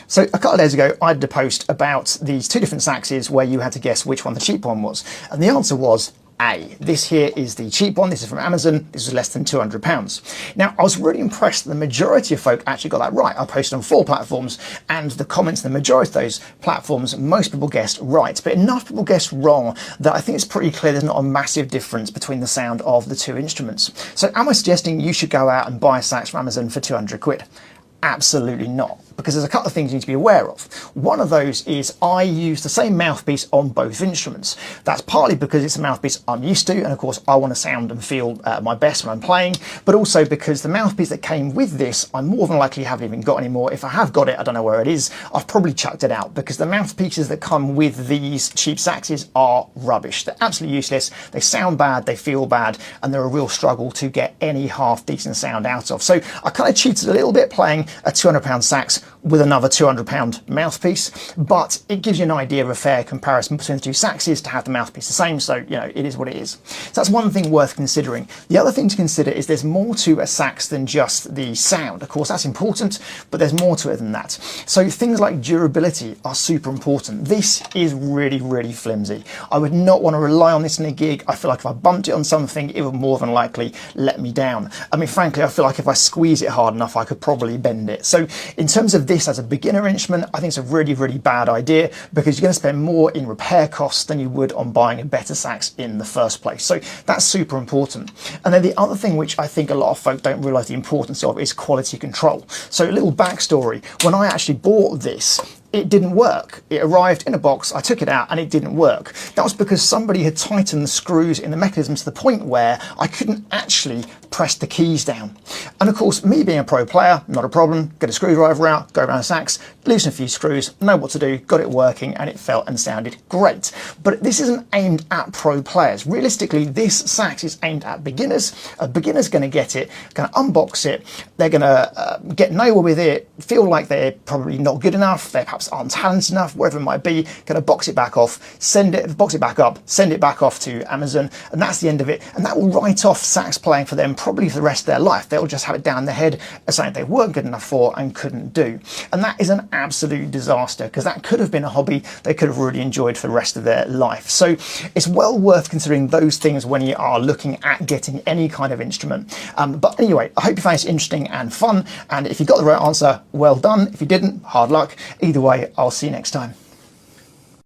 So a couple of days ago, I did a post about these two different Saxes where you had to guess which one the cheap one was. And the answer was A. This here is the cheap one. This is from Amazon. This was less than £200. Now, I was really impressed that the majority of folk actually got that right. I posted on 4 platforms, and the comments in the majority of those platforms, most people guessed right. But enough people guessed wrong that I think it's pretty clear there's not a massive difference between the sound of the two instruments. So am I suggesting you should go out and buy a sax from Amazon for 200 quid? Absolutely not, because there's a couple of things you need to be aware of. One of those is I use the same mouthpiece on both instruments. That's partly because it's a mouthpiece I'm used to, and of course I want to sound and feel my best when I'm playing, but also because the mouthpiece that came with this, I more than likely haven't even got anymore. If I have got it, I don't know where it is. I've probably chucked it out, because the mouthpieces that come with these cheap saxes are rubbish. They're absolutely useless. They sound bad, they feel bad, and they're a real struggle to get any half decent sound out of. So I kind of cheated a little bit playing a £200 sax with another £200 mouthpiece, but it gives you an idea of a fair comparison between the two saxes to have the mouthpiece the same. So, you know, it is what it is. So that's one thing worth considering. The other thing to consider is there's more to a sax than just the sound. Of course, that's important, but there's more to it than that. So things like durability are super important. This is really, really flimsy. I would not want to rely on this in a gig. I feel like if I bumped it on something, it would more than likely let me down. I mean, frankly, I feel like if I squeeze it hard enough, I could probably bend it. So in terms of this as a beginner instrument, I think it's a really, really bad idea, because you're going to spend more in repair costs than you would on buying a better sax in the first place. So that's super important. And then the other thing which I think a lot of folk don't realise the importance of is quality control. So a little backstory, when I actually bought this, it didn't work. It arrived in a box, I took it out, and it didn't work. That was because somebody had tightened the screws in the mechanism to the point where I couldn't actually press the keys down. And of course, me being a pro player, not a problem, get a screwdriver out, go around a sax, loosen a few screws, know what to do, got it working, and it felt and sounded great. But this isn't aimed at pro players. Realistically, this sax is aimed at beginners. A beginner's going to get it, going to unbox it, they're going to get nowhere with it, feel like they're probably not good enough, they're perhaps aren't talented enough, whatever it might be, going to box it back off, box it back up, send it back off to Amazon, and that's the end of it. And that will write off sax playing for them probably for the rest of their life. They'll just have it down their head as something they weren't good enough for and couldn't do. And that is an absolute disaster, because that could have been a hobby they could have really enjoyed for the rest of their life. So it's well worth considering those things when you are looking at getting any kind of instrument. But anyway, I hope you found this interesting and fun, and if you got the right answer, well done. If you didn't, hard luck. Either way, I'll see you next time.